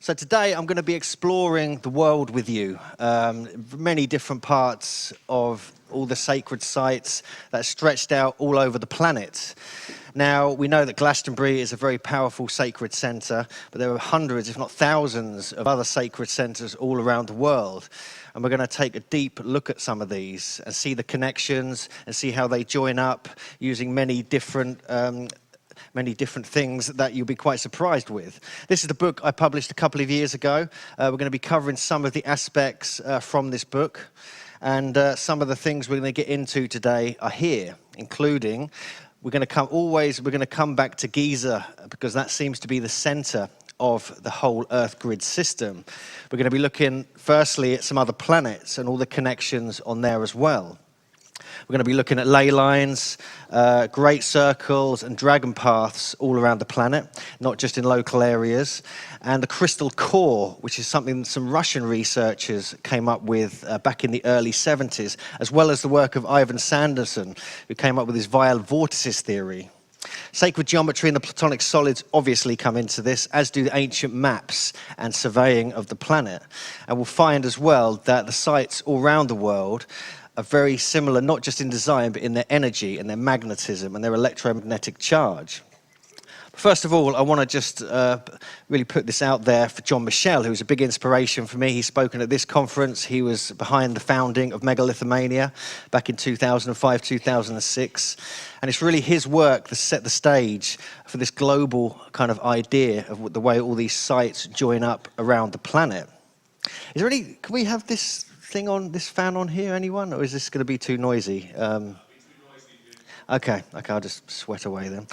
So today I'm going to be exploring the world with you, many different parts of all the sacred sites that are stretched out all over the planet. Now, we know that Glastonbury is a very powerful sacred centre, but there are hundreds, if not thousands, of other sacred centres all around the world. And we're going to take a deep look at some of these and see the connections and see how they join up using many different things that you'll be quite surprised with. This is the book I published a couple of years ago. We're going to be covering some of the aspects from this book, and some of the things we're going to get into today are here, including we're going to come back to Giza, because that seems to be the center of the whole Earth grid system. We're going to be looking firstly at some other planets and all the connections on there as well. We're going to be looking at ley lines, great circles and dragon paths all around the planet, not just in local areas. And the crystal core, which is something that some Russian researchers came up with back in the early 70s, as well as the work of Ivan Sanderson, who came up with his violet vortices theory. Sacred geometry and the platonic solids obviously come into this, as do the ancient maps and surveying of the planet. And we'll find as well that the sites all around the world are very similar, not just in design, but in their energy and their magnetism and their electromagnetic charge. First of all, I want to just really put this out there for John Michel, who's a big inspiration for me. He's spoken at this conference. He was behind the founding of Megalithomania back in 2005, 2006. And it's really his work that set the stage for this global kind of idea of the way all these sites join up around the planet. Is there any, can we have this thing on, this fan on here, anyone? Or is this going to be too noisy? Okay, I'll just sweat away then.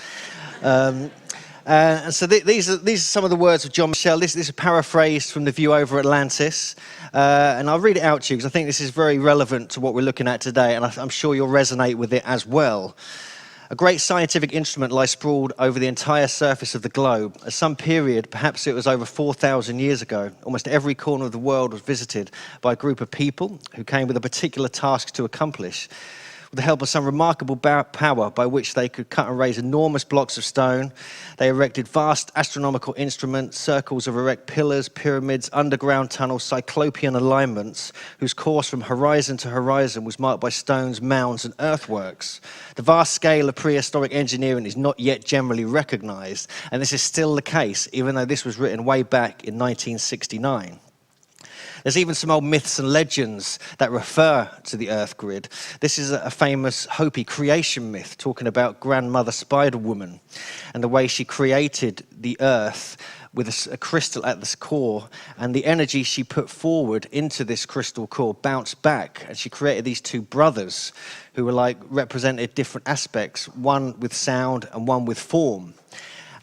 So these are some of the words of John Michel. This is paraphrased from The View Over Atlantis. And I'll read it out to you because I think this is very relevant to what we're looking at today, and I'm sure you'll resonate with it as well. A great scientific instrument lies sprawled over the entire surface of the globe. At some period, perhaps it was over 4,000 years ago, almost every corner of the world was visited by a group of people who came with a particular task to accomplish. With the help of some remarkable power by which they could cut and raise enormous blocks of stone, they erected vast astronomical instruments, circles of erect pillars, pyramids, underground tunnels, cyclopean alignments, whose course from horizon to horizon was marked by stones, mounds, and earthworks. The vast scale of prehistoric engineering is not yet generally recognized, and this is still the case, even though this was written way back in 1969. There's even some old myths and legends that refer to the Earth grid. This is a famous Hopi creation myth talking about Grandmother Spider Woman and the way she created the Earth with a crystal at the core, and the energy she put forward into this crystal core bounced back, and she created these two brothers who were represented different aspects, one with sound and one with form.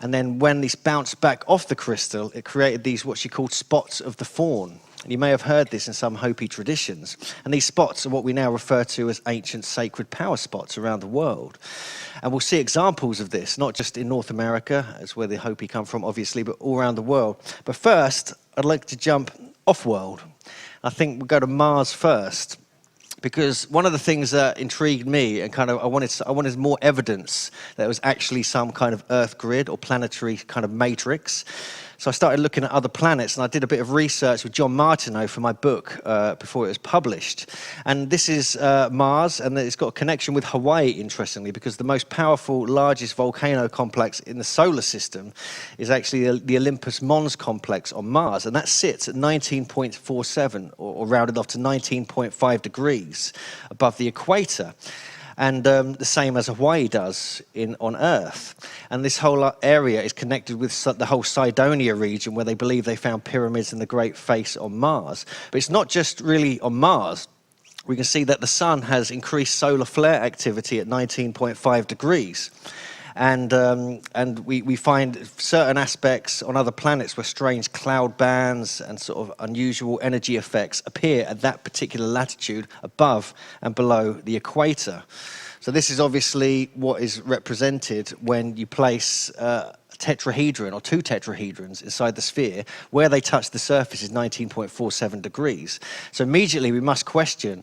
And then when these bounced back off the crystal, it created these what she called spots of the fawn. And you may have heard this in some Hopi traditions. And these spots are what we now refer to as ancient sacred power spots around the world. And we'll see examples of this, not just in North America, that's where the Hopi come from, obviously, but all around the world. But first, I'd like to jump off-world. I think we'll go to Mars first, because one of the things that intrigued me and kind of I wanted more evidence that there was actually some kind of Earth grid or planetary kind of matrix. So I started looking at other planets, and I did a bit of research with John Martineau for my book before it was published. And this is Mars, and it's got a connection with Hawaii, interestingly, because the most powerful, largest volcano complex in the solar system is actually the Olympus Mons complex on Mars, and that sits at 19.47, or rounded off to 19.5 degrees above the equator. And the same as Hawaii does on Earth. And this whole area is connected with the whole Cydonia region, where they believe they found pyramids in the Great Face on Mars. But it's not just really on Mars. We can see that the sun has increased solar flare activity at 19.5 degrees. And we find certain aspects on other planets where strange cloud bands and sort of unusual energy effects appear at that particular latitude above and below the equator. So this is obviously what is represented when you place a tetrahedron or two tetrahedrons inside the sphere. Where they touch the surface is 19.47 degrees. So immediately we must question,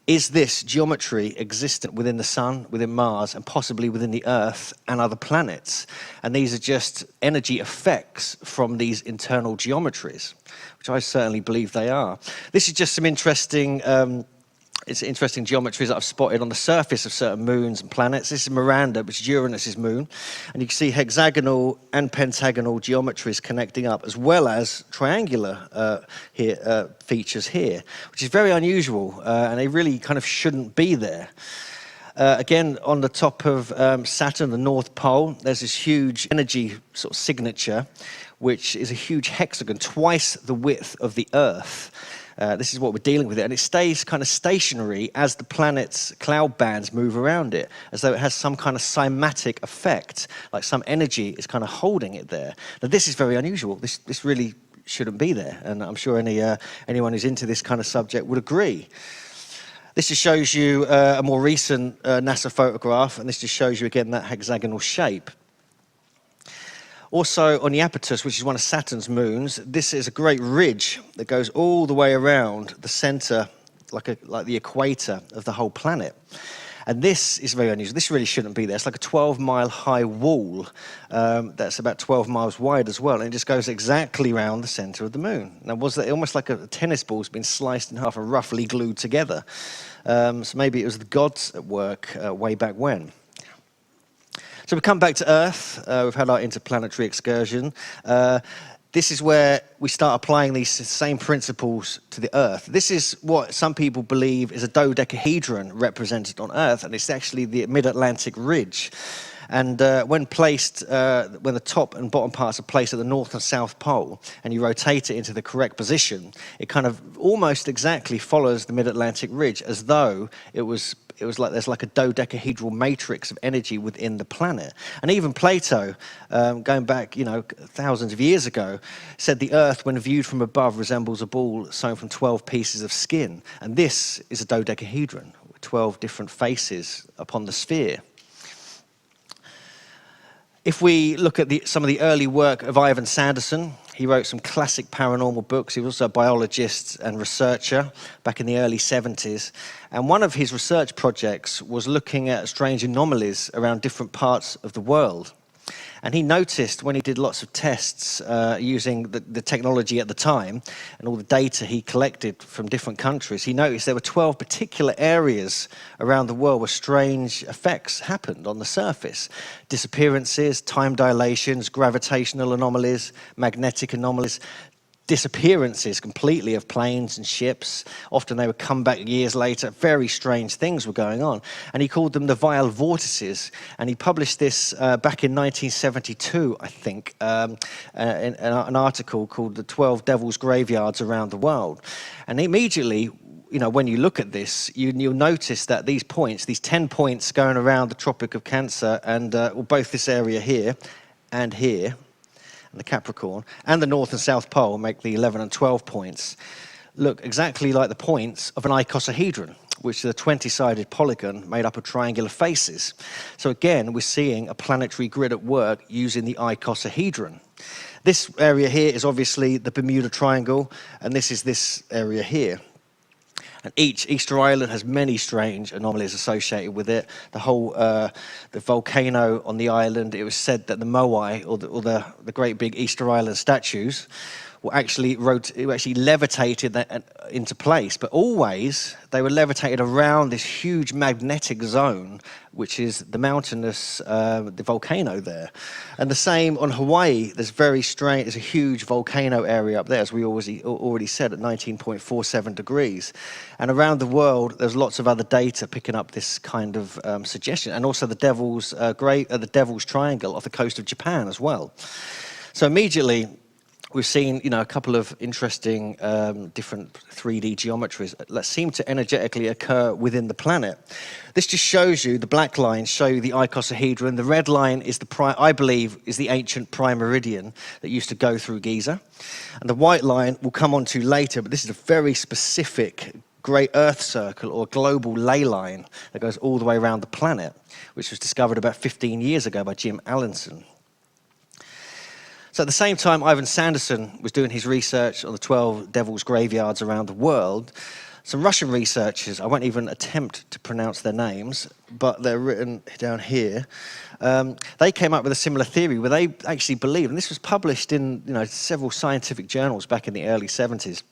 Is this geometry existent within the Sun, within Mars, and possibly within the Earth and other planets? And these are just energy effects from these internal geometries, which I certainly believe they are. This is just some interesting geometries that I've spotted on the surface of certain moons and planets. This is Miranda, which is Uranus's moon. And you can see hexagonal and pentagonal geometries connecting up, as well as triangular features here, which is very unusual, and they really kind of shouldn't be there. Again, on the top of Saturn, the North Pole, there's this huge energy sort of signature, which is a huge hexagon, twice the width of the Earth. This is what we're dealing with, and it stays kind of stationary as the planet's cloud bands move around it, as though it has some kind of cymatic effect, like some energy is kind of holding it there. Now, this is very unusual. This really shouldn't be there, and I'm sure anyone who's into this kind of subject would agree. This just shows you a more recent NASA photograph, and this just shows you again that hexagonal shape. Also on Iapetus, which is one of Saturn's moons, this is a great ridge that goes all the way around the center, like the equator of the whole planet. And this is very unusual. This really shouldn't be there. It's like a 12-mile high wall that's about 12 miles wide as well, and it just goes exactly around the center of the moon. Now, was that almost like a tennis ball's been sliced in half and roughly glued together? So maybe it was the gods at work way back when. So we come back to Earth. We've had our interplanetary excursion. This is where we start applying these same principles to the Earth. This is what some people believe is a dodecahedron represented on Earth, and it's actually the mid-Atlantic ridge. And when the top and bottom parts are placed at the North and South Pole, and you rotate it into the correct position, it kind of almost exactly follows the mid-Atlantic ridge, as though it was like there's like a dodecahedral matrix of energy within the planet. And even Plato, going back, thousands of years ago, said the Earth, when viewed from above, resembles a ball sewn from 12 pieces of skin. And this is a dodecahedron, with 12 different faces upon the sphere. If we look at some of the early work of Ivan Sanderson, he wrote some classic paranormal books. He was also a biologist and researcher back in the early 70s. And one of his research projects was looking at strange anomalies around different parts of the world. And he noticed when he did lots of tests using the technology at the time and all the data he collected from different countries, he noticed there were 12 particular areas around the world where strange effects happened on the surface. Disappearances, time dilations, gravitational anomalies, magnetic anomalies, disappearances completely of planes and ships. Often they would come back years later. Very strange things were going on. And he called them the vile vortices. And he published this back in 1972, I think, in an article called The 12 Devil's Graveyards Around the World. And immediately, when you look at this, you'll notice that these 10 points going around the Tropic of Cancer and both this area here and here, and the Capricorn, and the North and South Pole make the 11 and 12 points, look exactly like the points of an icosahedron, which is a 20-sided polygon made up of triangular faces. So again, we're seeing a planetary grid at work using the icosahedron. This area here is obviously the Bermuda Triangle, and this is this area here. And each Easter Island has many strange anomalies associated with it. The whole, the volcano on the island, it was said that the Moai, or the great big Easter Island statues, were actually levitated that into place. But always, they were levitated around this huge magnetic zone, which is the mountainous, the volcano there. And the same on Hawaii, there's a huge volcano area up there, as we already said, at 19.47 degrees. And around the world, there's lots of other data picking up this kind of suggestion. And also the Devil's Triangle off the coast of Japan as well. So immediately, we've seen, a couple of interesting different 3D geometries that seem to energetically occur within the planet. This just shows you, the black lines show you the icosahedron. The red line is I believe, is the ancient prime meridian that used to go through Giza. And the white line we'll come on to later, but this is a very specific Great Earth Circle, or global ley line, that goes all the way around the planet, which was discovered about 15 years ago by Jim Allenson. So at the same time Ivan Sanderson was doing his research on the 12 Devil's Graveyards around the world, some Russian researchers, I won't even attempt to pronounce their names, but they're written down here. They came up with a similar theory where they actually believed, and this was published in several scientific journals back in the early 70s,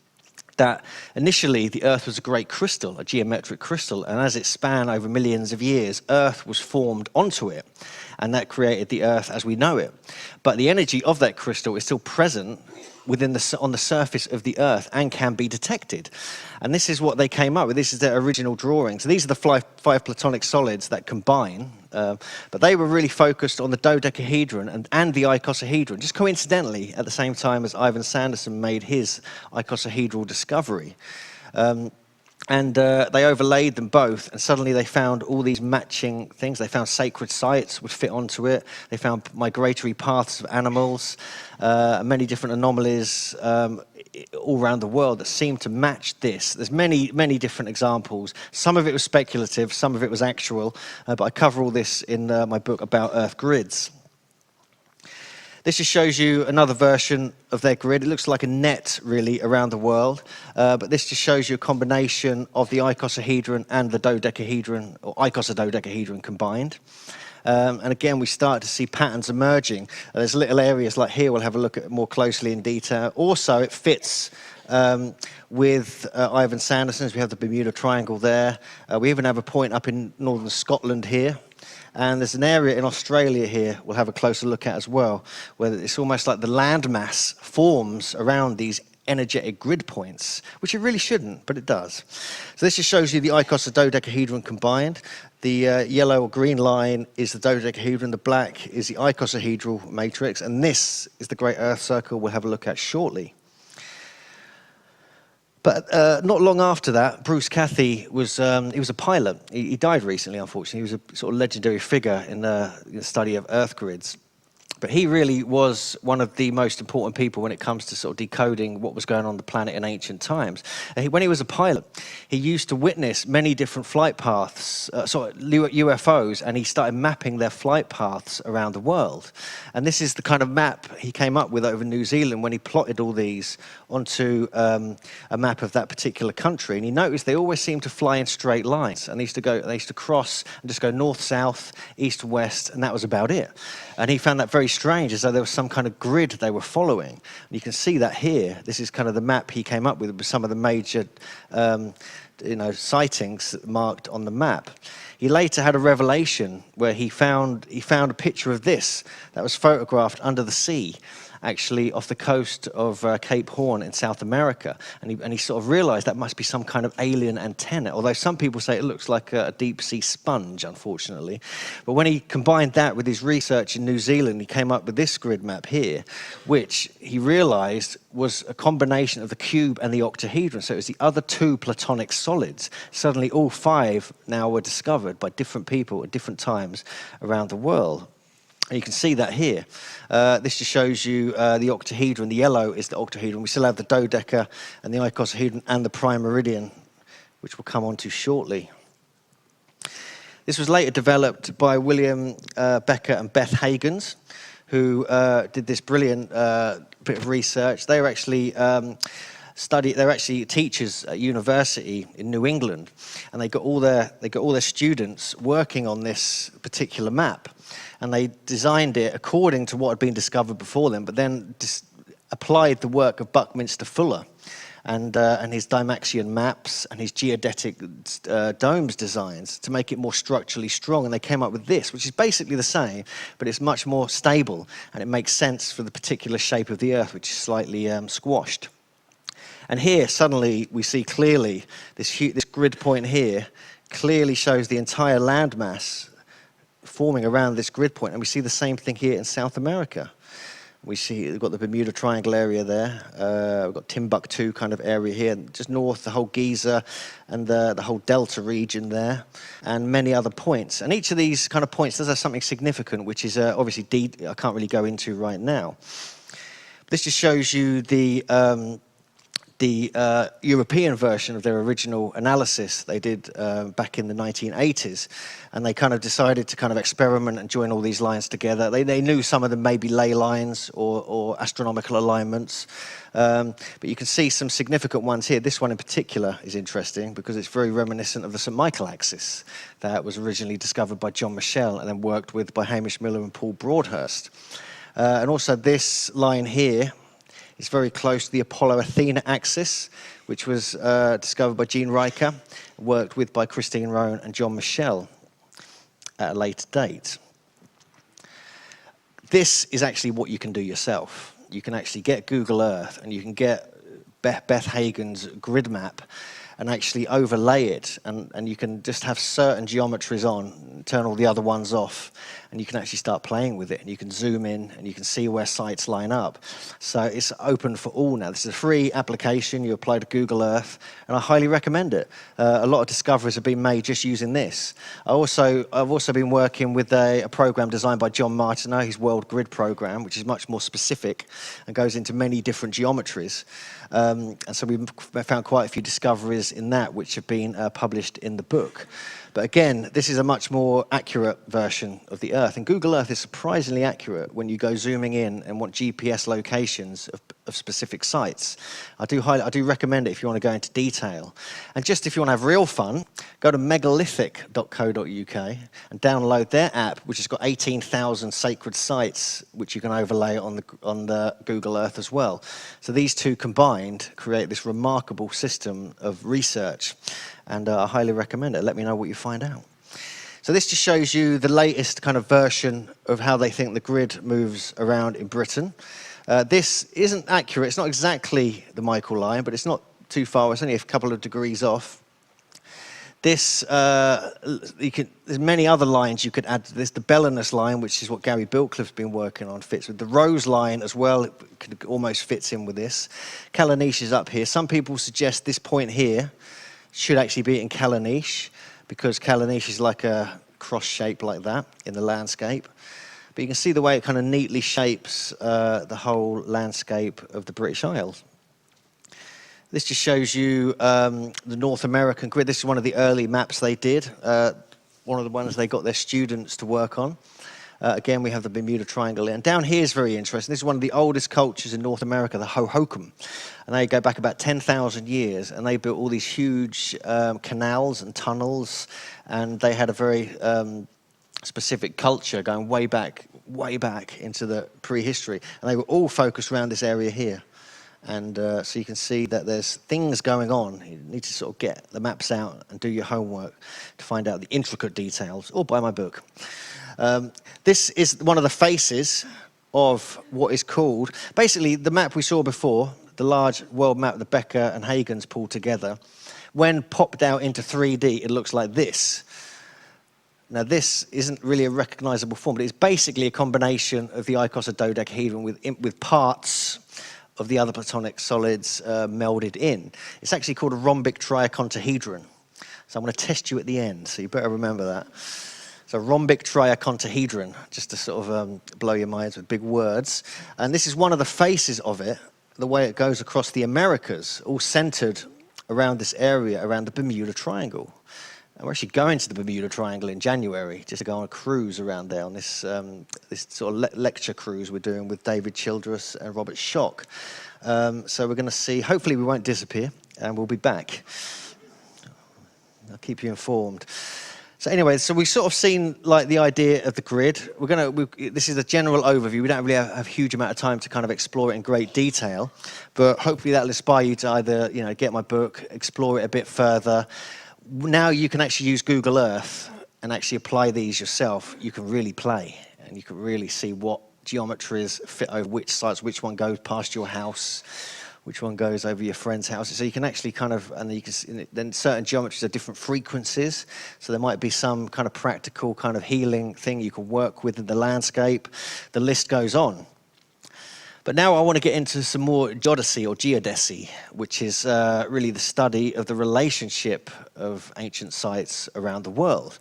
that initially the Earth was a great crystal, a geometric crystal, and as it span over millions of years, Earth was formed onto it, and that created the Earth as we know it. But the energy of that crystal is still present on the surface of the Earth and can be detected. And this is what they came up with. This is their original drawing. So these are the five platonic solids that combine, but they were really focused on the dodecahedron and the icosahedron, just coincidentally at the same time as Ivan Sanderson made his icosahedral discovery. And they overlaid them both, and suddenly they found all these matching things. They found sacred sites would fit onto it. They found migratory paths of animals, many different anomalies all around the world that seemed to match this. There's many, many different examples. Some of it was speculative, some of it was actual, but I cover all this in my book about Earth grids. This just shows you another version of their grid. It looks like a net, really, around the world. But this just shows you a combination of the icosahedron and the dodecahedron, or icosahedron combined. And again, we start to see patterns emerging. There's little areas like here we'll have a look at more closely in detail. Also, it fits with Ivan Sanderson's. We have the Bermuda Triangle there. We even have a point up in northern Scotland here. And there's an area in Australia here we'll have a closer look at as well, where it's almost like the landmass forms around these energetic grid points, which it really shouldn't, but it does. So this just shows you the icosahedron combined. The yellow or green line is the dodecahedron, the black is the icosahedral matrix, and this is the Great Earth Circle we'll have a look at shortly. But not long after that, Bruce Cathy he was a pilot. He died recently, unfortunately. He was a sort of legendary figure in the study of Earth grids. But he really was one of the most important people when it comes to sort of decoding what was going on the planet in ancient times. When he was a pilot, he used to witness many different flight paths, UFOs, and he started mapping their flight paths around the world. And this is the kind of map he came up with over New Zealand when he plotted all these onto a map of that particular country. And he noticed they always seemed to fly in straight lines. And they used to cross and just go north, south, east, west, and that was about it. And he found that very strange, as though there was some kind of grid they were following. And you can see that here. This is kind of the map he came up with some of the major sightings marked on the map. He later had a revelation where he found a picture of this that was photographed under the sea, actually off the coast of Cape Horn in South America, and he sort of realized that must be some kind of alien antenna, although some people say it looks like a deep sea sponge, unfortunately. But when he combined that with his research in New Zealand, he came up with this grid map here, which he realized was a combination of the cube and the octahedron. So it was the other two platonic solids. Suddenly all five now were discovered by different people at different times around the world. And you can see that here. This just shows you the octahedron. The yellow is the octahedron. We still have the dodeca and the icosahedron and the prime meridian, which we'll come on to shortly. This was later developed by William Becker and Beth Hagens, who did this brilliant bit of research. They were actually they're actually teachers at university in New England, and they got all their students working on this particular map. And they designed it according to what had been discovered before them, but then applied the work of Buckminster Fuller and his Dymaxion maps and his geodetic domes designs to make it more structurally strong. And they came up with this, which is basically the same, but it's much more stable, and it makes sense for the particular shape of the Earth, which is slightly squashed. And here, suddenly, we see clearly this grid point here clearly shows the entire landmass forming around this grid point, and we see the same thing here in South America. We've got the Bermuda Triangle area there. We've got Timbuktu kind of area here, just north, the whole Giza and the whole Delta region there, and many other points. And each of these kind of points does have something significant, which is obviously I can't really go into right now. This just shows you the the European version of their original analysis they did back in the 1980s. And they kind of decided to kind of experiment and join all these lines together. They knew some of them may be ley lines or astronomical alignments. But you can see some significant ones here. This one in particular is interesting because it's very reminiscent of the St. Michael axis that was originally discovered by John Michell and then worked with by Hamish Miller and Paul Broadhurst. And also this line here is very close to the Apollo-Athena axis, which was discovered by Gene Riker, worked with by Christine Rowan and John Michell at a later date. This is actually what you can do yourself. You can actually get Google Earth and you can get Beth Hagen's grid map and actually overlay it, and you can just have certain geometries on, turn all the other ones off, and you can actually start playing with it, and you can zoom in and you can see where sites line up. So it's open for all now. This is a free application. You apply to Google Earth, and I highly recommend it. A lot of discoveries have been made just using this. I've also been working with a program designed by John Martineau, his World Grid program, which is much more specific and goes into many different geometries. And so we've found quite a few discoveries in that which have been published in the book. But again, this is a much more accurate version of the Earth. And Google Earth is surprisingly accurate when you go zooming in and want GPS locations of specific sites. I do recommend it if you want to go into detail. And just if you want to have real fun, go to megalithic.co.uk and download their app, which has got 18,000 sacred sites, which you can overlay on the Google Earth as well. So these two combined create this remarkable system of research. And I highly recommend it. Let me know what you find out. So this just shows you the latest kind of version of how they think the grid moves around in Britain. This isn't accurate. It's not exactly the Michael line, but it's not too far. It's only a couple of degrees off. This, there's many other lines you could add to this. The Bellenus line, which is what Gary Bilcliffe's been working on, fits with the Rose line as well. It almost fits in with this. Callaniche is up here. Some people suggest this point here should actually be in Callaniche, because Callaniche is like a cross shape like that in the landscape. But you can see the way it kind of neatly shapes the whole landscape of the British Isles. This just shows you the North American grid. This is one of the early maps they did, one of the ones they got their students to work on. Again, we have the Bermuda Triangle. And down here is very interesting. This is one of the oldest cultures in North America, the Hohokam. And they go back about 10,000 years, and they built all these huge canals and tunnels, and they had a very specific culture going way back into the prehistory. And they were all focused around this area here. And so you can see that there's things going on. You need to sort of get the maps out and do your homework to find out the intricate details, or buy my book. This is one of the faces of what is called, basically the map we saw before, the large world map that Becker and Huygens pulled together. When popped out into 3D, it looks like this. Now, this isn't really a recognizable form, but it's basically a combination of the icosahedron with parts of the other platonic solids melded in. It's actually called a rhombic triacontahedron. So I'm going to test you at the end, so you better remember that. So rhombic triacontahedron, just to sort of blow your minds with big words. And this is one of the faces of it, the way it goes across the Americas, all centered around this area, around the Bermuda Triangle. And we're actually going to the Bermuda Triangle in January, just to go on a cruise around there on this this sort of lecture cruise we're doing with David Childress and Robert Schock. So we're going to see, hopefully we won't disappear, and we'll be back. I'll keep you informed. So anyway, so we've sort of seen like the idea of the grid. This is a general overview. We don't really have a huge amount of time to kind of explore it in great detail, but hopefully that'll inspire you to either, get my book, explore it a bit further. Now you can actually use Google Earth and actually apply these yourself. You can really play, and you can really see what geometries fit over which sites, which one goes past your house, which one goes over your friend's house. So you can actually kind of, and you can, then certain geometries are different frequencies. So there might be some kind of practical kind of healing thing you can work with in the landscape. The list goes on. But now I want to get into some more geodesy or geodesy, which is really the study of the relationship of ancient sites around the world.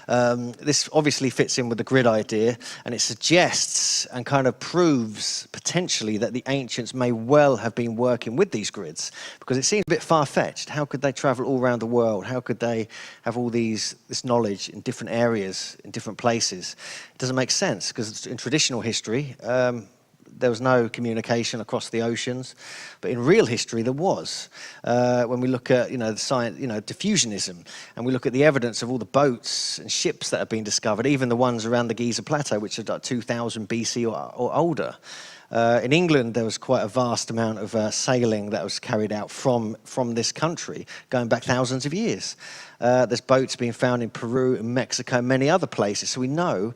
This obviously fits in with the grid idea, and it suggests and kind of proves potentially that the ancients may well have been working with these grids, because it seems a bit far-fetched. How could they travel all around the world? How could they have all this knowledge in different areas, in different places? It doesn't make sense, because in traditional history, there was no communication across the oceans, but in real history there was. When we look at the science, diffusionism, and we look at the evidence of all the boats and ships that have been discovered, even the ones around the Giza Plateau, which are like 2000 BC or older. In England, there was quite a vast amount of sailing that was carried out from this country, going back thousands of years. There's boats being found in Peru and Mexico and many other places. So we know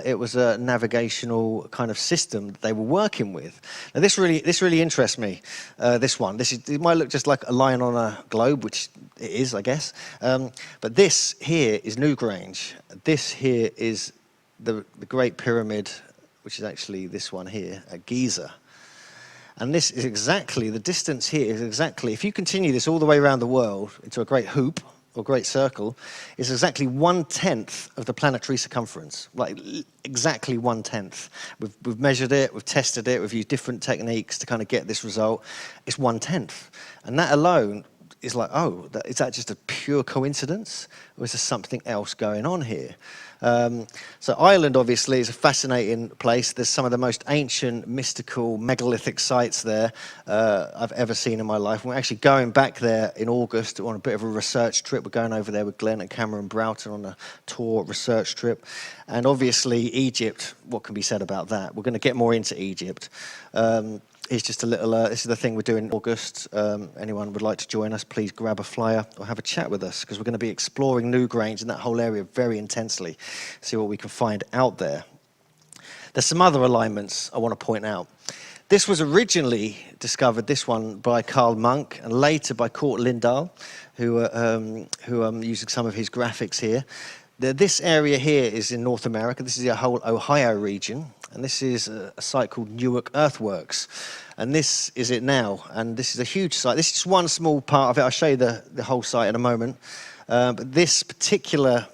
it was a navigational kind of system that they were working with. Now this really interests me, this one. It might look just like a line on a globe, which it is, I guess. But this here is Newgrange. This here is the Great Pyramid, which is actually this one here at Giza. And this is exactly, the distance here is exactly, if you continue this all the way around the world into a great hoop or great circle, is exactly 1/10 of the planetary circumference, like exactly 1/10. We've measured it, we've tested it, we've used different techniques to kind of get this result. It's 1/10. And that alone is like, is that just a pure coincidence? Or is there something else going on here? So Ireland, obviously, is a fascinating place. There's some of the most ancient, mystical, megalithic sites there I've ever seen in my life. We're actually going back there in August on a bit of a research trip. We're going over there with Glenn and Cameron Broughton on a tour research trip. And obviously, Egypt, what can be said about that? We're going to get more into Egypt. It's just a little, this is the thing we're doing in August. Anyone would like to join us, please grab a flyer or have a chat with us, because we're going to be exploring Newgrange and that whole area very intensely, see what we can find out there. There's some other alignments I want to point out. This was originally discovered, this one, by Carl Munk, and later by Kurt Lindahl, who I'm using some of his graphics here. This area here is in North America. This is the whole Ohio region. And this is a site called Newark Earthworks. And this is it now. And this is a huge site. This is just one small part of it. I'll show you the whole site in a moment. But this particular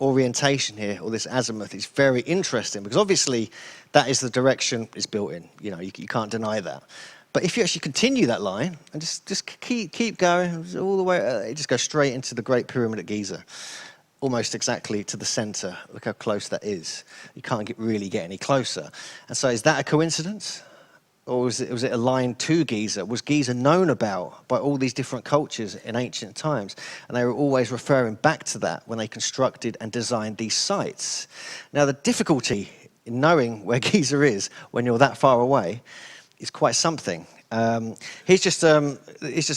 orientation here, or this azimuth, is very interesting, because obviously that is the direction it's built in. You can't deny that. But if you actually continue that line and just keep going all the way, it just goes straight into the Great Pyramid at Giza. Almost exactly to the center. Look how close that is. You can't really get any closer. And so is that a coincidence? Or was it a line to Giza? Was Giza known about by all these different cultures in ancient times? And they were always referring back to that when they constructed and designed these sites. Now, the difficulty in knowing where Giza is when you're that far away is quite something. Here's just a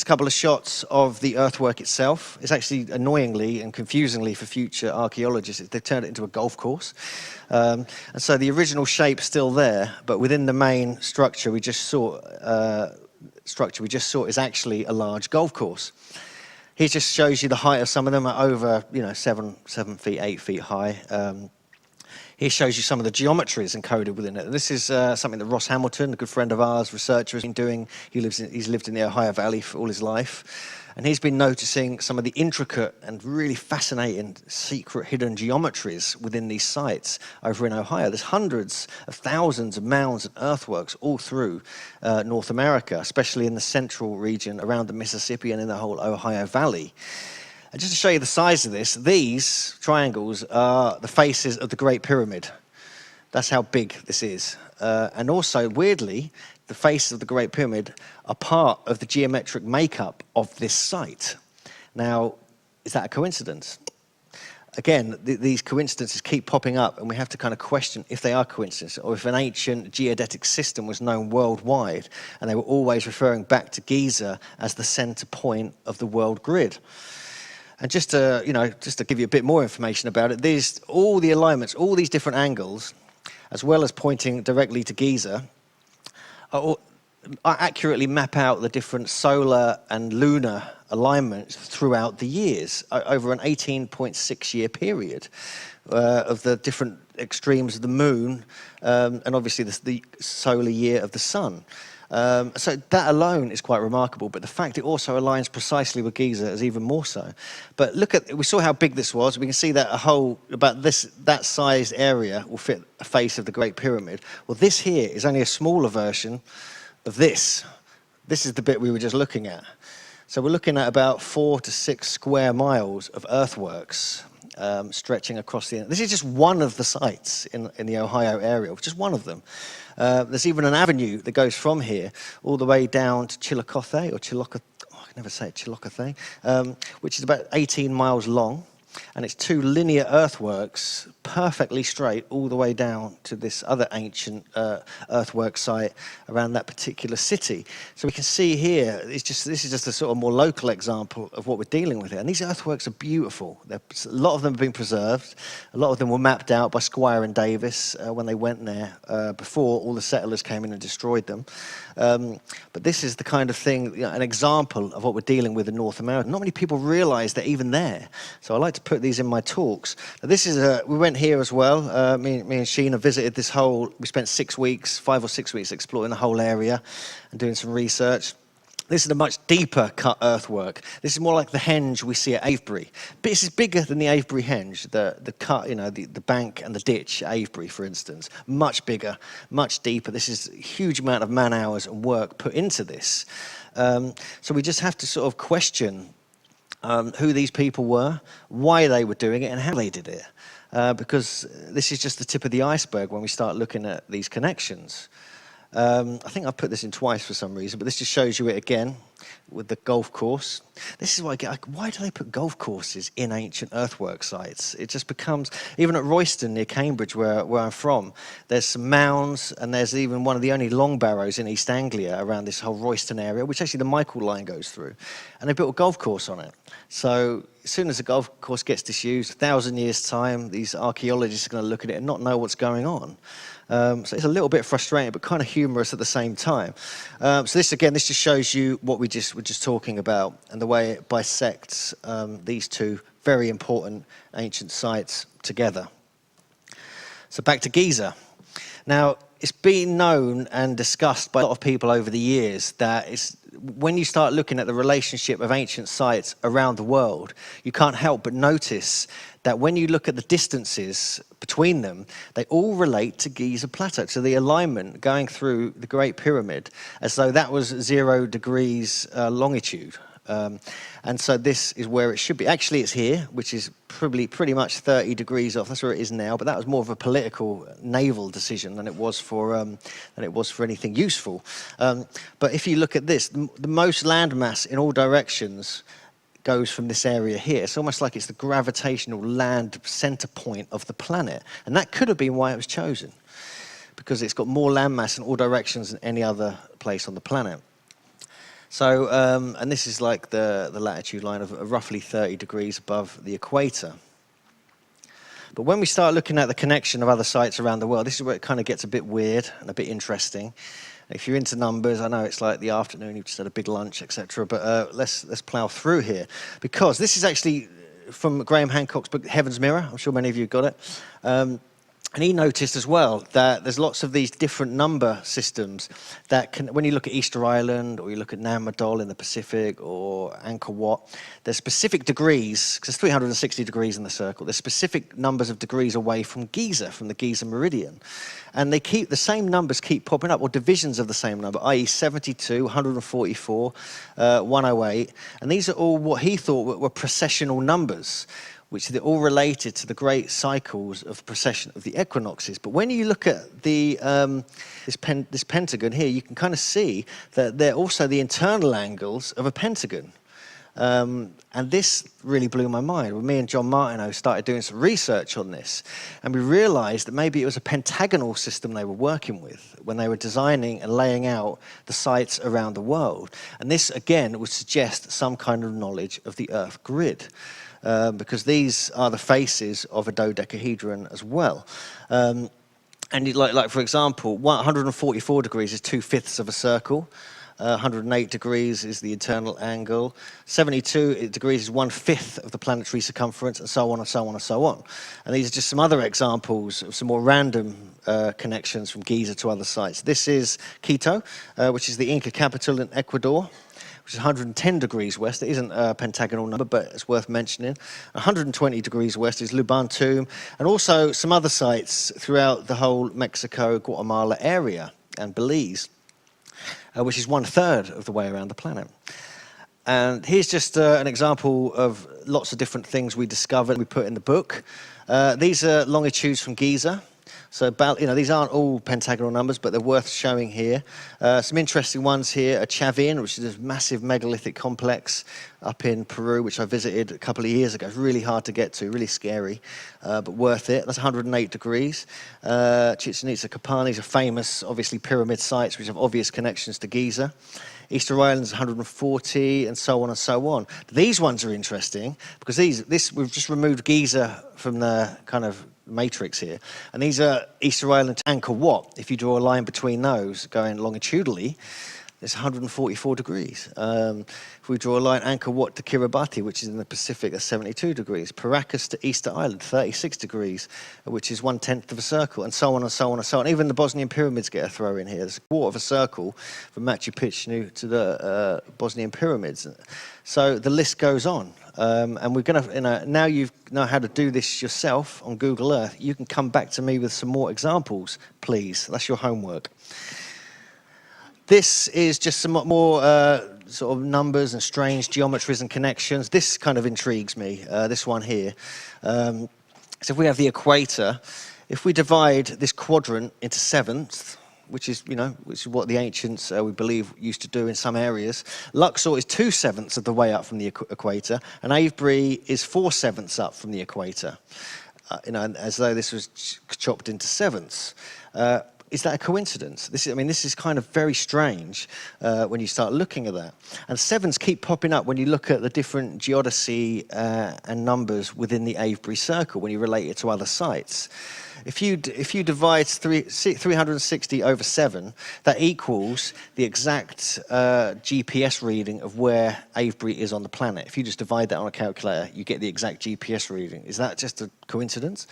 couple of shots of the earthwork itself. It's actually, annoyingly and confusingly for future archaeologists, they've turned it into a golf course. And so the original shape's still there, but within the main structure we just saw is actually a large golf course. Here just shows you the height of some of them, are over 7 feet, 8 feet high. Here shows you some of the geometries encoded within it. This is something that Ross Hamilton, a good friend of ours, researcher, has been doing. He's lived in the Ohio Valley for all his life. And he's been noticing some of the intricate and really fascinating secret hidden geometries within these sites over in Ohio. There's hundreds of thousands of mounds and earthworks all through North America, especially in the central region around the Mississippi and in the whole Ohio Valley. And just to show you the size of this, these triangles are the faces of the Great Pyramid. That's how big this is. And also, weirdly, the faces of the Great Pyramid are part of the geometric makeup of this site. Now, is that a coincidence? Again, these coincidences keep popping up, and we have to kind of question if they are coincidences, or if an ancient geodetic system was known worldwide, and they were always referring back to Giza as the center point of the world grid. And just to give you a bit more information about it, all the alignments, all these different angles, as well as pointing directly to Giza, accurately map out the different solar and lunar alignments throughout the years, over an 18.6-year period of the different extremes of the moon, and obviously the solar year of the sun. So that alone is quite remarkable, but the fact it also aligns precisely with Giza is even more so. But we saw how big this was. We can see that that sized area will fit a face of the Great Pyramid. Well, this here is only a smaller version of this. This is the bit we were just looking at. So we're looking at about 4 to 6 square miles of earthworks stretching across the... This is just one of the sites in the Ohio area, just one of them. There's even an avenue that goes from here all the way down to Chillicothe, I can never say it, Chillicothe, which is about 18 miles long. And it's 2 linear earthworks, perfectly straight, all the way down to this other ancient earthwork site around that particular city. So we can see here, this is just a sort of more local example of what we're dealing with here. And these earthworks are beautiful. A lot of them have been preserved. A lot of them were mapped out by Squire and Davis when they went there before all the settlers came in and destroyed them. But this is the kind of thing, an example of what we're dealing with in North America. Not many people realize they're even there. So I like to put these in my talks. Now, this is we went here as well. Me and Sheena visited this we spent 5 or 6 weeks exploring the whole area and doing some research. This is a much deeper cut earthwork. This is more like the henge we see at Avebury. But this is bigger than the Avebury henge, the cut, the bank and the ditch at Avebury, for instance. Much bigger, much deeper. This is a huge amount of man hours and work put into this. So we just have to sort of question who these people were, why they were doing it, and how they did it. Because this is just the tip of the iceberg when we start looking at these connections. I think I've put this in twice for some reason, but this just shows you it again with the golf course. This is why why do they put golf courses in ancient earthwork sites? It just becomes, even at Royston near Cambridge, where I'm from, there's some mounds, and there's even one of the only long barrows in East Anglia around this whole Royston area, which actually the Michael line goes through. And they built a golf course on it. So as soon as the golf course gets disused, 1,000 years' time, these archaeologists are going to look at it and not know what's going on. So it's a little bit frustrating, but kind of humorous at the same time. So this just shows you what we were just talking about and the way it bisects these two very important ancient sites together. So back to Giza. Now, it's been known and discussed by a lot of people over the years that when you start looking at the relationship of ancient sites around the world, you can't help but notice that when you look at the distances between them, they all relate to Giza Plateau, to the alignment going through the Great Pyramid, as though that was 0 degrees longitude. And so this is where it should be. Actually, it's here, which is probably pretty much 30 degrees off. That's where it is now. But that was more of a political, naval decision than it was for anything useful. But if you look at this, the most landmass in all directions goes from this area here. It's almost like it's the gravitational land center point of the planet. And that could have been why it was chosen, because it's got more landmass in all directions than any other place on the planet. So, and this is like the latitude line of roughly 30 degrees above the equator. But when we start looking at the connection of other sites around the world, this is where it kind of gets a bit weird and a bit interesting. If you're into numbers, I know it's like the afternoon, you've just had a big lunch, etc. But let's plough through here, because this is actually from Graham Hancock's book, Heaven's Mirror. I'm sure many of you got it. And he noticed as well that there's lots of these different number systems that can, when you look at Easter Island, or you look at Nam Madol in the Pacific, or Angkor Wat, there's specific degrees, because there's 360 degrees in the circle, there's specific numbers of degrees away from Giza, from the Giza meridian. And the same numbers keep popping up, or divisions of the same number, i.e. 72, 144, 108. And these are all what he thought were processional numbers, which are all related to the great cycles of precession of the equinoxes. But when you look at this pentagon here, you can kind of see that they're also the internal angles of a pentagon. And this really blew my mind. When me and John Martineau started doing some research on this, and we realized that maybe it was a pentagonal system they were working with when they were designing and laying out the sites around the world. And this, again, would suggest some kind of knowledge of the Earth grid. Because these are the faces of a dodecahedron as well. And like for example, 144 degrees is 2/5 of a circle. 108 degrees is the internal angle. 72 degrees is 1/5 of the planetary circumference, and so on and so on and so on. And these are just some other examples of some more random connections from Giza to other sites. This is Quito, which is the Inca capital in Ecuador, which is 110 degrees west. It isn't a pentagonal number, but it's worth mentioning. 120 degrees west is Luban Tomb, and also some other sites throughout the whole Mexico, Guatemala area, and Belize, which is 1/3 of the way around the planet. And here's just an example of lots of different things we discovered, we put in the book. These are longitudes from Giza. So, these aren't all pentagonal numbers, but they're worth showing here. Some interesting ones here are Chavin, which is a massive megalithic complex up in Peru, which I visited a couple of years ago. It's really hard to get to, really scary, but worth it. That's 108 degrees. Chichen Itza, Capani are famous, obviously, pyramid sites, which have obvious connections to Giza. Easter Island's 140, and so on and so on. These ones are interesting because we've just removed Giza from the kind of matrix here, and these are Easter Island to Angkor Wat. If you draw a line between those going longitudinally, it's 144 degrees. If we draw a line Angkor Wat to Kiribati, which is in the Pacific, that's 72 degrees. Paracas to Easter Island, 36 degrees, which is 1/10 of a circle, and so on and so on and so on. Even the Bosnian pyramids get a throw in here. There's a quarter of a circle from Machu Picchu to the Bosnian pyramids. So the list goes on. And we're going to, now you know how to do this yourself on Google Earth, you can come back to me with some more examples, please. That's your homework. This is just some more sort of numbers and strange geometries and connections. This kind of intrigues me, this one here. So if we have the equator, if we divide this quadrant into sevenths, which is what the ancients, we believe, used to do in some areas. Luxor is 2/7 of the way up from the equator, and Avebury is 4/7 up from the equator. As though this was chopped into sevenths. Is that a coincidence? This is kind of very strange when you start looking at that. And sevens keep popping up when you look at the different geodesy and numbers within the Avebury circle when you relate it to other sites. If you divide 360 over 7, that equals the exact GPS reading of where Avebury is on the planet. If you just divide that on a calculator, you get the exact GPS reading. Is that just a coincidence?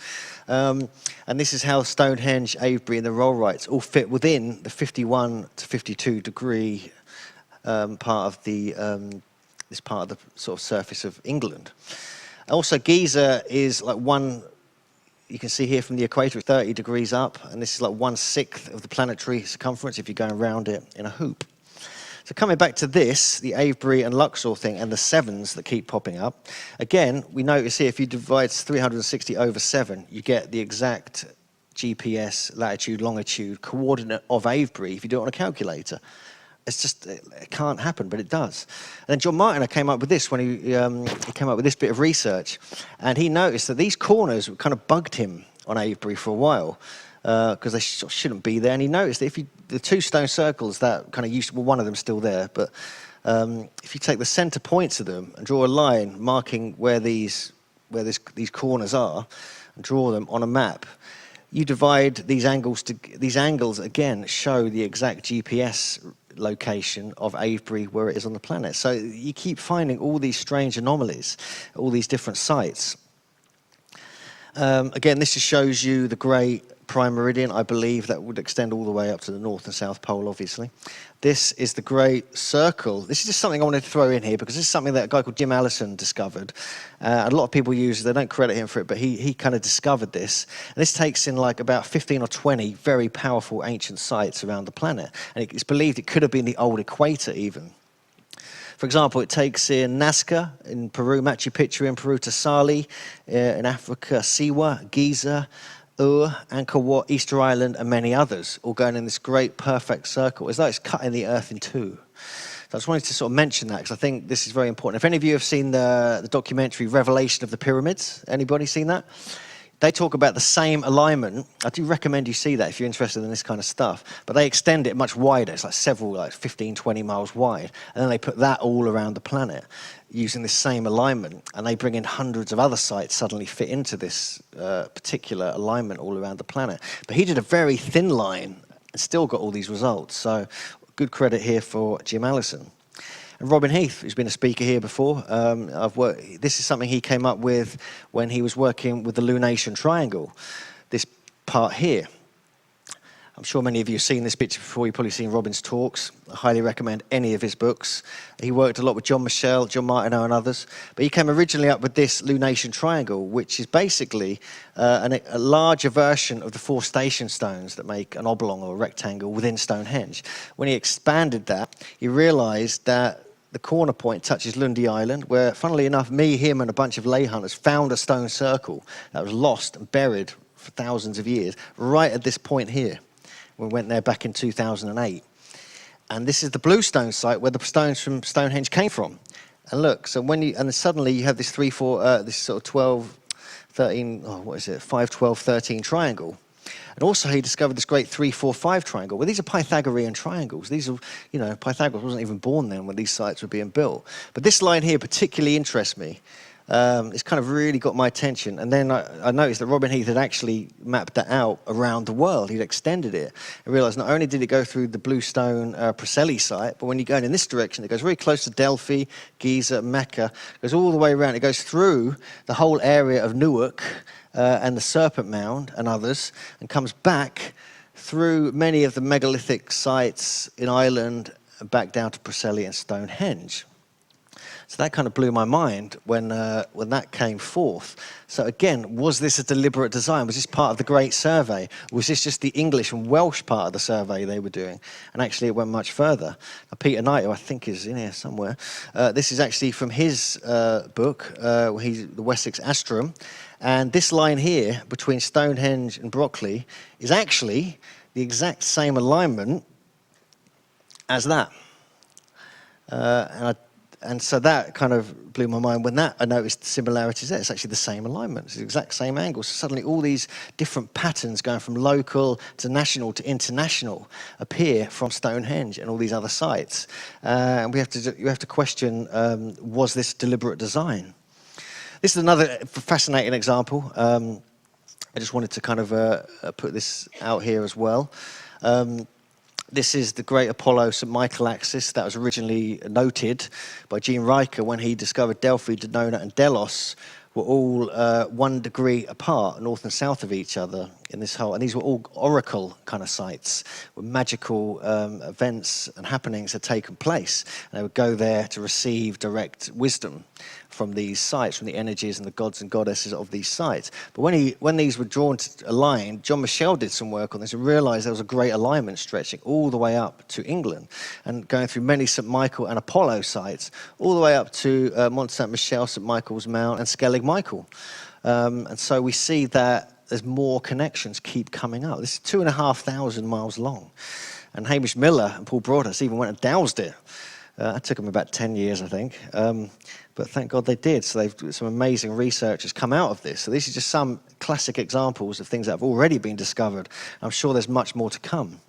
And this is how Stonehenge, Avebury, and the Rollrights all fit within the 51 to 52 degree part of the sort of surface of England. Also, Giza is like you can see here from the equator, 30 degrees up, and this is like 1/6 of the planetary circumference if you're going around it in a hoop. So coming back to this, the Avebury and Luxor thing, and the sevens that keep popping up, again, we notice here, if you divide 360 over 7, you get the exact GPS, latitude, longitude, coordinate of Avebury if you do it on a calculator. It can't happen, but it does. And then John Martin came up with this when he came up with this bit of research, and he noticed that these corners kind of bugged him on Avebury for a while because they shouldn't be there. And he noticed that the two stone circles that kind of one of them's still there, but if you take the center points of them and draw a line marking where these corners are, and draw them on a map, you divide these angles again show the exact GPS location of Avebury where it is on the planet. So you keep finding all these strange anomalies, all these different sites. Again, this just shows you the great prime meridian, I believe, that would extend all the way up to the North and South Pole, obviously. This is the Great Circle. This is just something I wanted to throw in here because this is something that a guy called Jim Allison discovered. A lot of people use, they don't credit him for it, but he kind of discovered this. And this takes in like about 15 or 20 very powerful ancient sites around the planet. And it's believed it could have been the old equator even. For example, it takes in Nazca in Peru, Machu Picchu in Peru, Tasali in Africa, Siwa, Giza, Angkor Wat, Easter Island, and many others, all going in this great perfect circle, as though it's cutting the Earth in two. So I just wanted to sort of mention that because I think this is very important. If any of you have seen the documentary Revelation of the Pyramids, anybody seen that? They talk about the same alignment. I do recommend you see that if you're interested in this kind of stuff. But they extend it much wider. It's like 15, 20 miles wide. And then they put that all around the planet using this same alignment. And they bring in hundreds of other sites suddenly fit into this particular alignment all around the planet. But he did a very thin line and still got all these results. So good credit here for Jim Allison. And Robin Heath, who's been a speaker here before, this is something he came up with when he was working with the lunation triangle, this part here. I'm sure many of you have seen this picture before. You've probably seen Robin's talks. I highly recommend any of his books. He worked a lot with John Michel, John Martineau and others. But he came originally up with this lunation triangle, which is basically a larger version of the 4 station stones that make an oblong or a rectangle within Stonehenge. When he expanded that, he realised that the corner point touches Lundy Island, where, funnily enough, me, him and a bunch of lay hunters found a stone circle that was lost and buried for thousands of years, right at this point here. We went there back in 2008. And this is the Bluestone site where the stones from Stonehenge came from. And look, so and suddenly you have this 3-4, this sort of 12, 13, 5, 12, 13 triangle. And also he discovered this great 3-4-5 triangle. Well, these are Pythagorean triangles. These are, Pythagoras wasn't even born then when these sites were being built. But this line here particularly interests me. It's kind of really got my attention. And then I noticed that Robin Heath had actually mapped that out around the world. He'd extended it. I realised not only did it go through the Bluestone Preseli site, but when you go in this direction, it goes very close to Delphi, Giza, Mecca. It goes all the way around. It goes through the whole area of Newark and the Serpent Mound and others, and comes back through many of the megalithic sites in Ireland, back down to Preseli and Stonehenge. So that kind of blew my mind when that came forth. So again, was this a deliberate design? Was this part of the Great Survey? Was this just the English and Welsh part of the survey they were doing? And actually it went much further. Peter Knight, who I think is in here somewhere, this is actually from his book, the Wessex Astrum. And this line here, between Stonehenge and Brockley, is actually the exact same alignment as that. And so that kind of blew my mind. When I noticed the similarities there, it's actually the same alignment. It's the exact same angle. So suddenly all these different patterns going from local to national to international appear from Stonehenge and all these other sites. And you have to question, was this deliberate design? This is another fascinating example. I just wanted to kind of put this out here as well. This is the great Apollo St. Michael axis that was originally noted by Gene Riker when he discovered Delphi, Dodona, and Delos were all 1 degree apart, north and south of each other in this whole. And these were all oracle kind of sites where magical events and happenings had taken place. And they would go there to receive direct wisdom from these sites, from the energies and the gods and goddesses of these sites. But when these were drawn to align, John Michel did some work on this and realised there was a great alignment stretching all the way up to England and going through many St. Michael and Apollo sites, all the way up to Mont Saint Michel, St. Michael's Mount, and Skellig Michael. And so we see that there's more connections keep coming up. This is 2,500 miles long. And Hamish Miller and Paul Broadhurst even went and dowsed it. It took them about 10 years, I think. But thank God they did. So some amazing research has come out of this. So these are just some classic examples of things that have already been discovered. I'm sure there's much more to come.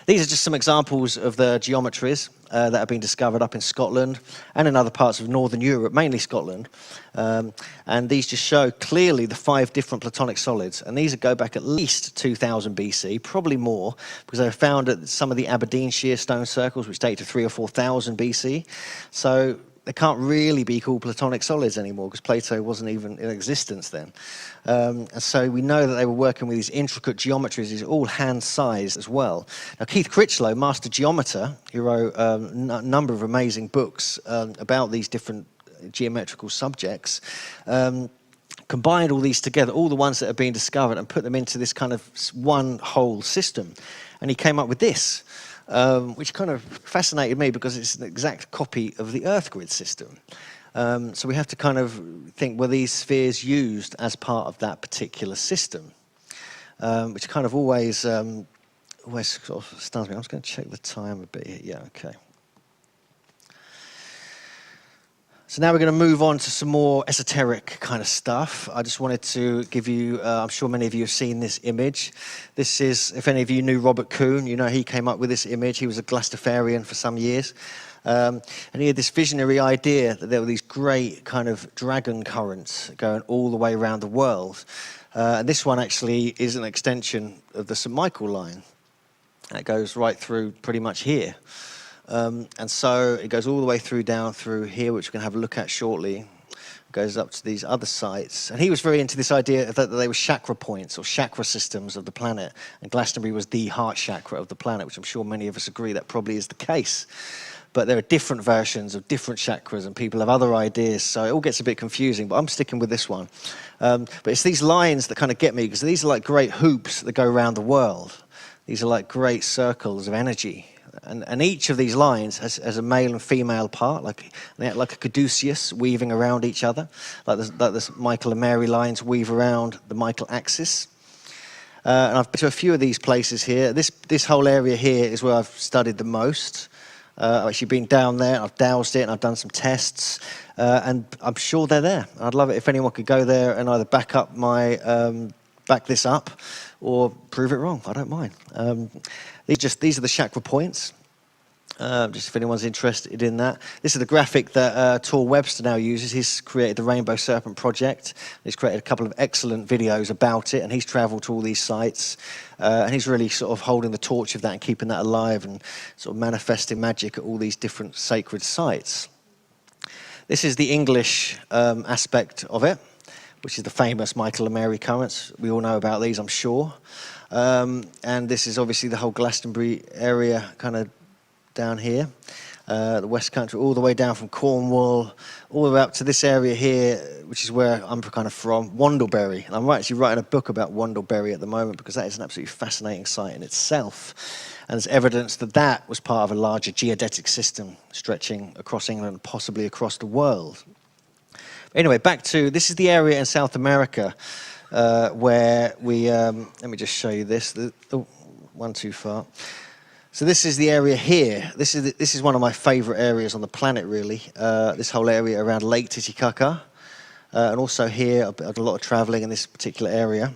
These are just some examples of the geometries that have been discovered up in Scotland and in other parts of Northern Europe, mainly Scotland. And these just show clearly the 5 different platonic solids. And these go back at least 2000 BC, probably more, because they were found at some of the Aberdeenshire stone circles, which date to 3,000 or 4,000 BC. So they can't really be called platonic solids anymore because Plato wasn't even in existence then. And so we know that they were working with these intricate geometries, these all hand-sized as well. Now, Keith Critchlow, master geometer, who wrote a number of amazing books about these different geometrical subjects, combined all these together, all the ones that have been discovered, and put them into this kind of one whole system. And he came up with this. Which kind of fascinated me because it's an exact copy of the Earth grid system. So we have to kind of think, were these spheres used as part of that particular system? Which kind of always sort of stuns me. I'm just going to check the time a bit here. Yeah, okay. So now we're going to move on to some more esoteric kind of stuff. I just wanted to give you, I'm sure many of you have seen this image. This is, if any of you knew Robert Kuhn, you know he came up with this image. He was a Glastonburian for some years. And he had this visionary idea that there were these great kind of dragon currents going all the way around the world. And this one actually is an extension of the St. Michael line. And it goes right through pretty much here. And so it goes all the way through down through here, which we're going to have a look at shortly. It goes up to these other sites. And he was very into this idea that they were chakra points or chakra systems of the planet. And Glastonbury was the heart chakra of the planet, which I'm sure many of us agree that probably is the case. But there are different versions of different chakras, and people have other ideas, so it all gets a bit confusing, but I'm sticking with this one. But it's these lines that kind of get me, because these are like great hoops that go around the world. These are like great circles of energy. And each of these lines has a male and female part, like a caduceus weaving around each other, like the Michael and Mary lines weave around the Michael axis. And I've been to a few of these places here. This whole area here is where I've studied the most. I've actually been down there, I've dowsed it, and I've done some tests, and I'm sure they're there. I'd love it if anyone could go there and either back this up, or prove it wrong. I don't mind. These are the chakra points. Just if anyone's interested in that. This is the graphic that Tor Webster now uses. He's created the Rainbow Serpent Project. He's created a couple of excellent videos about it, and he's travelled to all these sites. And he's really sort of holding the torch of that and keeping that alive and sort of manifesting magic at all these different sacred sites. This is the English aspect of it, which is the famous Michael and Mary currents. We all know about these, I'm sure. And this is obviously the whole Glastonbury area kind of down here, the West Country, all the way down from Cornwall, all the way up to this area here, which is where I'm kind of from, Wandlebury. And I'm actually writing a book about Wandlebury at the moment because that is an absolutely fascinating site in itself. And there's evidence that that was part of a larger geodetic system stretching across England, possibly across the world. Anyway, back to, this is the area in South America where we, let me just show you this, one too far. So this is the area here. This is one of my favourite areas on the planet, really. This whole area around Lake Titicaca. And also here, I've done a lot of travelling in this particular area.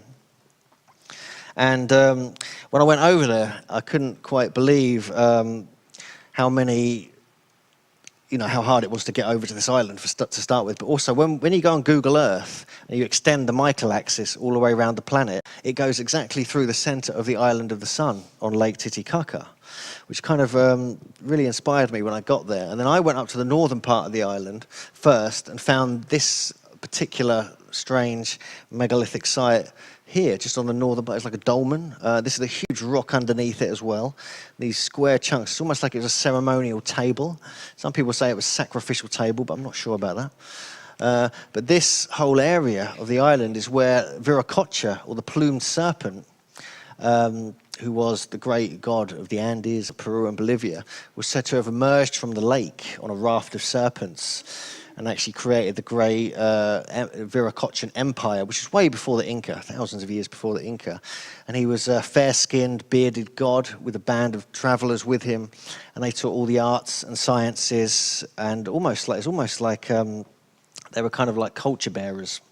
And when I went over there, I couldn't quite believe how many, how hard it was to get over to this island to start with. But also, when you go on Google Earth and you extend the Michael axis all the way around the planet, it goes exactly through the centre of the island of the sun on Lake Titicaca, which kind of really inspired me when I got there. And then I went up to the northern part of the island first and found this particular strange megalithic site here, just on the northern part. It's like a dolmen. This is a huge rock underneath it as well. These square chunks. It's almost like it was a ceremonial table. Some people say it was a sacrificial table, but I'm not sure about that. But this whole area of the island is where Viracocha, or the plumed serpent, who was the great god of the Andes, Peru and Bolivia, was said to have emerged from the lake on a raft of serpents and actually created the great Viracocha Empire, which is way before the Inca, thousands of years before the Inca. And he was a fair-skinned, bearded god with a band of travellers with him, and they taught all the arts and sciences, and it's almost like they were kind of like culture bearers.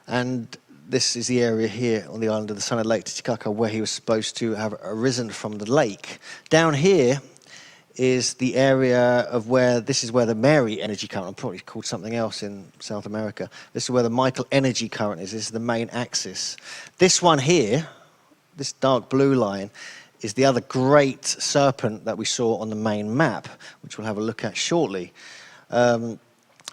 And this is the area here on the island of the sun at Lake Titicaca where he was supposed to have arisen from the lake. Down here is the area of this is where the Mary energy current, I'm probably called something else in South America. This is where the Michael energy current is. This is the main axis. This one here, this dark blue line, is the other great serpent that we saw on the main map, which we'll have a look at shortly.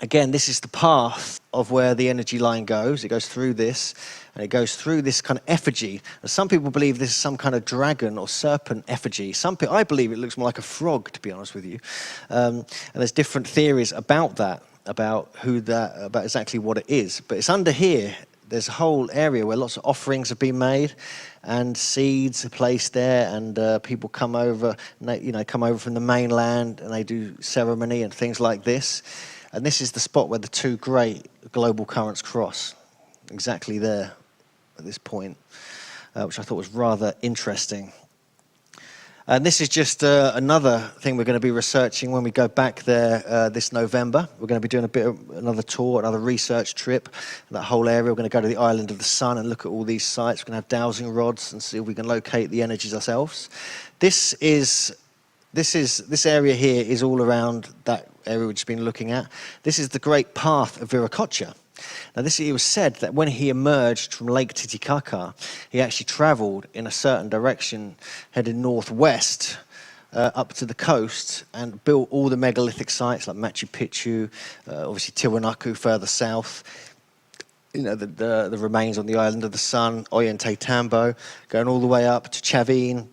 Again, this is the path of where the energy line goes. It goes through this, and it goes through this kind of effigy. And some people believe this is some kind of dragon or serpent effigy. I believe it looks more like a frog, to be honest with you. And there's different theories about that, about exactly what it is. But it's under here. There's a whole area where lots of offerings have been made, and seeds are placed there, and people come over, come over from the mainland, and they do ceremony and things like this. And this is the spot where the two great global currents cross, exactly there at this point, which I thought was rather interesting. And this is just another thing we're going to be researching when we go back there this November. We're going to be doing another tour, another research trip, that whole area. We're going to go to the island of the sun and look at all these sites. We're going to have dowsing rods and see if we can locate the energies ourselves. This area here is all around that area we've just been looking at. This is the great path of Viracocha. Now, it was said that when he emerged from Lake Titicaca, he actually travelled in a certain direction, headed northwest, up to the coast, and built all the megalithic sites like Machu Picchu, obviously Tiwanaku further south, the remains on the island of the sun, Ollantaytambo, going all the way up to Chavin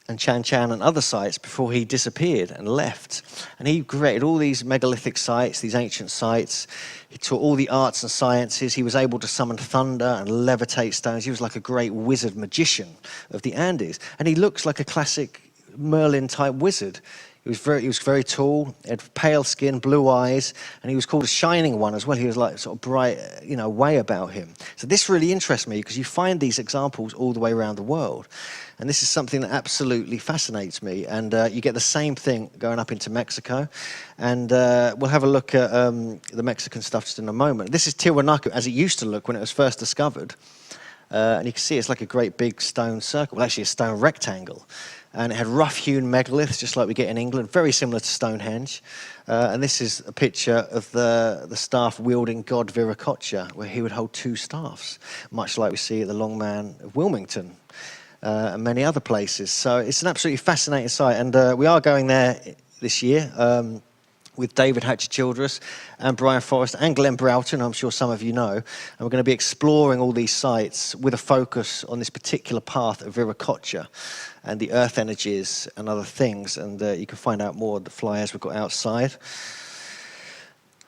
and Chan Chan and other sites before he disappeared and left. And he created all these megalithic sites, these ancient sites. He taught all the arts and sciences. He was able to summon thunder and levitate stones. He was like a great wizard magician of the Andes. And he looks like a classic Merlin-type wizard. He was very tall, he had pale skin, blue eyes, and he was called a shining one as well. He was like sort of bright, way about him. So this really interests me because you find these examples all the way around the world. And this is something that absolutely fascinates me. And you get the same thing going up into Mexico. And we'll have a look at the Mexican stuff just in a moment. This is Tiwanaku as it used to look when it was first discovered. And you can see it's like a great big stone circle, well, actually a stone rectangle. And it had rough-hewn megaliths, just like we get in England, very similar to Stonehenge. And this is a picture of the staff-wielding god Viracocha, where he would hold two staffs, much like we see at the Long Man of Wilmington and many other places. So it's an absolutely fascinating site, and we are going there this year with David Hatcher-Childress and Brian Forrest and Glenn Broughton, I'm sure some of you know. And we're going to be exploring all these sites with a focus on this particular path of Viracocha and the earth energies and other things. And you can find out more at the flyers we've got outside.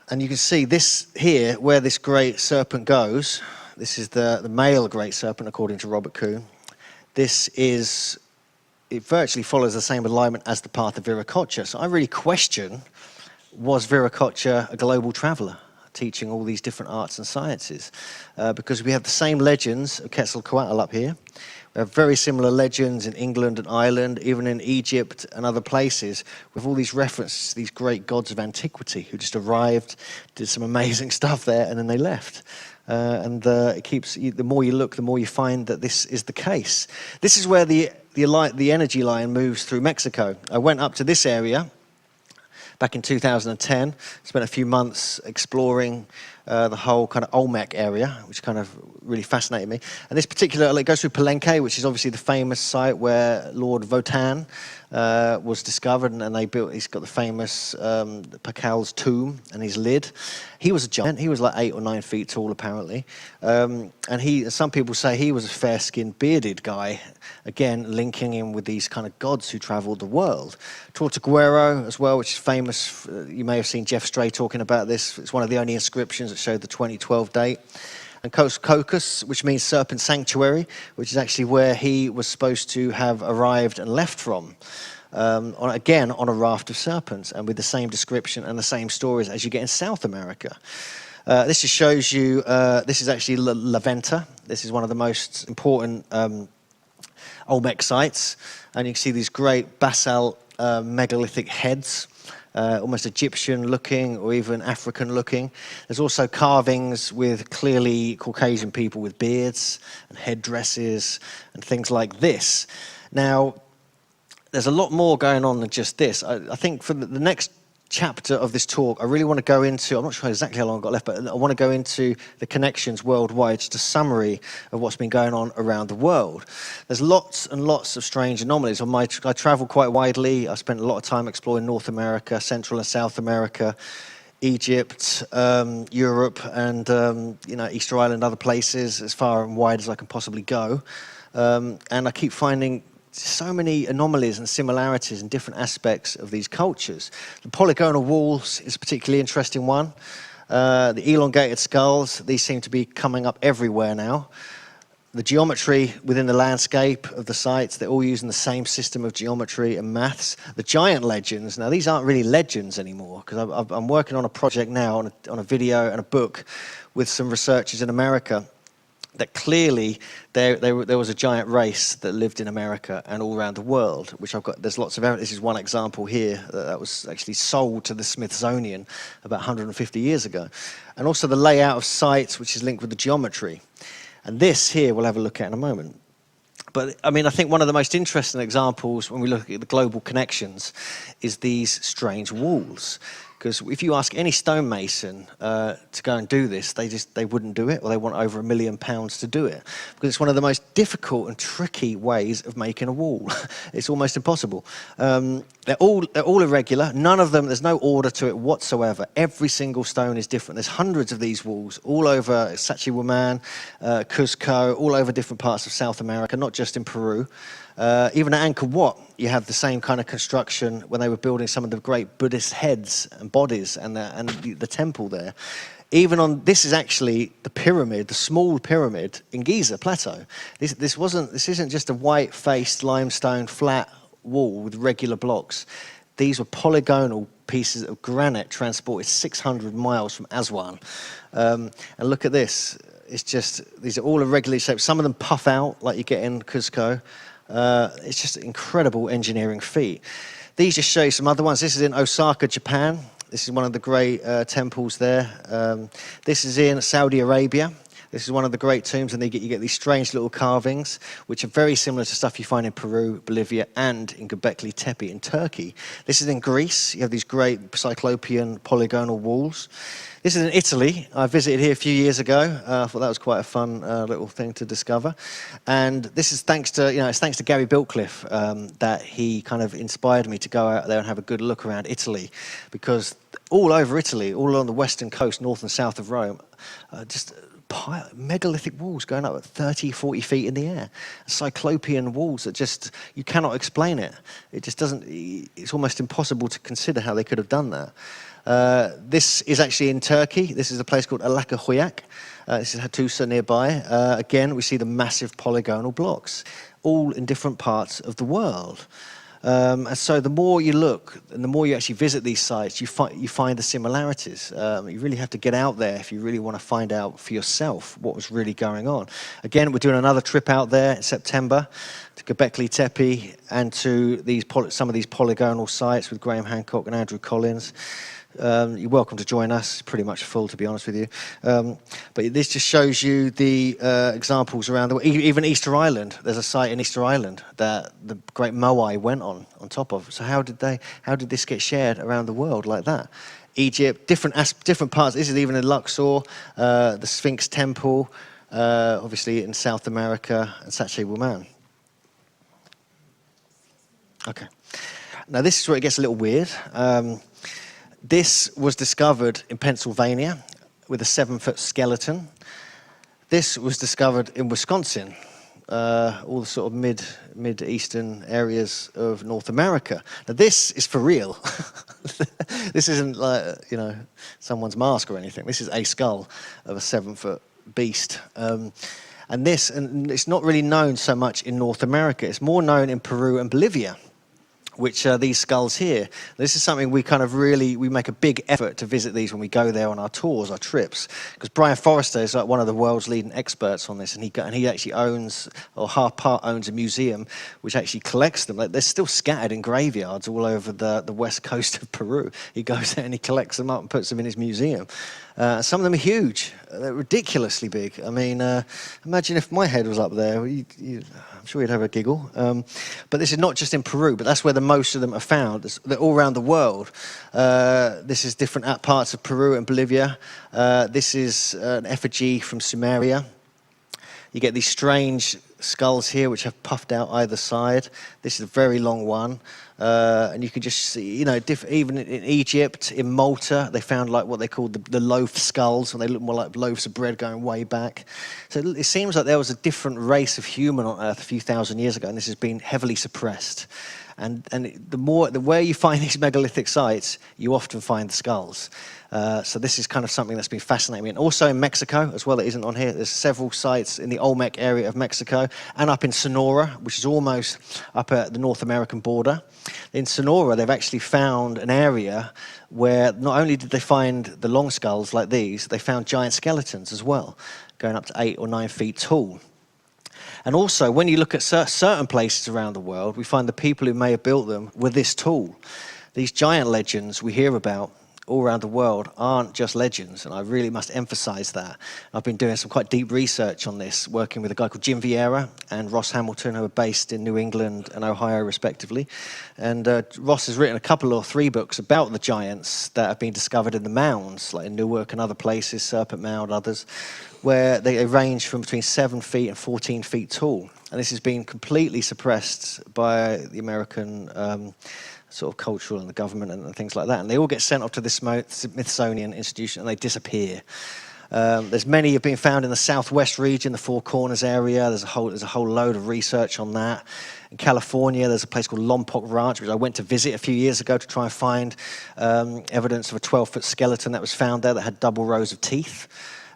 And you can see this here, where this great serpent goes. This is the male great serpent, according to Robert Kuhn. It virtually follows the same alignment as the path of Viracocha. So I really question, was Viracocha a global traveller, teaching all these different arts and sciences? Because we have the same legends of Quetzalcoatl up here. We have very similar legends in England and Ireland, even in Egypt and other places, with all these references to these great gods of antiquity who just arrived, did some amazing stuff there, and then they left. It keeps, the more you look, the more you find that this is the case. This is where the energy line moves through Mexico. I went up to this area back in 2010, spent a few months exploring the whole kind of Olmec area, which kind of really fascinated me. And this particular, it goes through Palenque, which is obviously the famous site where Lord Votan was discovered, and he's got the famous Pacal's tomb and his lid. He was a giant. He was like 8 or 9 feet tall, apparently. And some people say he was a fair-skinned, bearded guy, again, linking him with these kind of gods who traveled the world. Tortuguero as well, which is famous. You may have seen Jeff Stray talking about this. It's one of the only inscriptions that showed the 2012 date. And Cocos, which means serpent sanctuary, which is actually where he was supposed to have arrived and left from. Again, on a raft of serpents, and with the same description and the same stories as you get in South America. This just shows you, this is actually La Venta. This is one of the most important Olmec sites. And you can see these great basalt megalithic heads, almost Egyptian looking or even African looking. There's also carvings with clearly Caucasian people with beards and headdresses and things like this. Now, there's a lot more going on than just this. I think for the next chapter of this talk, I really want to go into, I'm not sure exactly how long I've got left, but I want to go into the connections worldwide, just a summary of what's been going on around the world. There's lots and lots of strange anomalies. I travel quite widely. I spent a lot of time exploring North America, Central and South America, Egypt, Europe, and Easter Island, other places, as far and wide as I can possibly go. And I keep finding so many anomalies and similarities in different aspects of these cultures. The polygonal walls is a particularly interesting one. The elongated skulls, these seem to be coming up everywhere now. The geometry within the landscape of the sites, they're all using the same system of geometry and maths. The giant legends, now these aren't really legends anymore, because I'm working on a project now, on a video and a book with some researchers in America, that clearly there was a giant race that lived in America and all around the world, which there's lots of evidence. This is one example here that was actually sold to the Smithsonian about 150 years ago. And also the layout of sites, which is linked with the geometry. And this here we'll have a look at in a moment. But I think one of the most interesting examples when we look at the global connections is these strange walls. because if you ask any stonemason to go and do this, they wouldn't do it, or they want over £1 million to do it, because it's one of the most difficult and tricky ways of making a wall. It's almost impossible. They're all irregular. None of them, there's no order to it whatsoever. Every single stone is different. There's hundreds of these walls all over Sacsayhuaman, Cuzco, all over different parts of South America, not just in Peru. Even at Angkor Wat, you have the same kind of construction when they were building some of the great Buddhist heads and bodies and the temple there. Even on, this is actually the pyramid, the small pyramid in Giza Plateau. This isn't just a white-faced limestone flat wall with regular blocks. These were polygonal pieces of granite transported 600 miles from Aswan. And look at this. It's just, these are all irregularly shaped. Some of them puff out like you get in Cuzco. It's just an incredible engineering feat. These just show you some other ones. This is in Osaka, Japan. This is one of the great temples there. This is in Saudi Arabia. This is one of the great tombs, and you get these strange little carvings, which are very similar to stuff you find in Peru, Bolivia, and in Göbekli Tepe in Turkey. This is in Greece. You have these great cyclopean polygonal walls. This is in Italy. I visited here a few years ago. I thought that was quite a fun little thing to discover. And this is thanks to Gary Bilcliffe that he kind of inspired me to go out there and have a good look around Italy, because all over Italy, all along the western coast, north and south of Rome, just megalithic walls going up at 30, 40 feet in the air. Cyclopean walls that just, you cannot explain it. It just doesn't, it's almost impossible to consider how they could have done that. This is actually in Turkey. This is a place called Alakahoyak. This is Hattusa nearby. Again, we see the massive polygonal blocks, all in different parts of the world. And so the more you look and the more you actually visit these sites, you find the similarities. You really have to get out there if you really want to find out for yourself what was really going on. Again, we're doing another trip out there in September to Göbekli Tepe and to some of these polygonal sites with Graham Hancock and Andrew Collins. You're welcome to join us. It's pretty much full, to be honest with you. But this just shows you the examples around the world. Even Easter Island. There's a site in Easter Island that the great Moai went on top of. So how did this get shared around the world like that? Egypt, different parts. This is even in Luxor, the Sphinx Temple, obviously in South America, and Sacsayhuaman. Okay. Now this is where it gets a little weird. This was discovered in Pennsylvania with a 7-foot skeleton. This was discovered in Wisconsin, all the sort of mid-eastern areas of North America. Now this is for real. This isn't like, someone's mask or anything. This is a skull of a 7-foot beast. And it's not really known so much in North America. It's more known in Peru and Bolivia, which are these skulls here. This is something we make a big effort to visit these when we go there on our tours, our trips, because Brian Forrester is like one of the world's leading experts on this, and he actually owns, or half part owns, a museum which actually collects them. Like, they're still scattered in graveyards all over the west coast of Peru. He goes there and he collects them up and puts them in his museum. Some of them are huge. They're ridiculously big. I mean, imagine if my head was up there. I'm sure you'd have a giggle. But this is not just in Peru, but that's where the most of them are found. They're all around the world. This is different parts of Peru and Bolivia. This is an effigy from Sumeria. You get these strange skulls here which have puffed out either side. This is a very long one. And you can just see, even in Egypt, in Malta, they found like what they called the loaf skulls, and they look more like loaves of bread going way back. So it seems like there was a different race of human on Earth a few thousand years ago, and this has been heavily suppressed. And the where you find these megalithic sites, you often find the skulls. So this is kind of something that's been fascinating me. And also in Mexico as well, that isn't on here. There's several sites in the Olmec area of Mexico and up in Sonora, which is almost up at the North American border. In Sonora, they've actually found an area where not only did they find the long skulls like these, they found giant skeletons as well, going up to 8 or 9 feet tall. And also, when you look at certain places around the world, we find the people who may have built them were this tall. These giant legends we hear about all around the world aren't just legends, and I really must emphasize that. I've been doing some quite deep research on this, working with a guy called Jim Vieira and Ross Hamilton, who are based in New England and Ohio, respectively. And Ross has written a couple or 3 books about the giants that have been discovered in the mounds, like in Newark and other places, Serpent Mound, others, where they range from between 7 feet and 14 feet tall. And this has been completely suppressed by the American sort of cultural and the government and things like that. And they all get sent off to the Smithsonian Institution and they disappear. There's many have been found in the southwest region, the Four Corners area. There's a whole load of research on that. In California, there's a place called Lompoc Ranch, which I went to visit a few years ago to try and find evidence of a 12-foot skeleton that was found there that had double rows of teeth.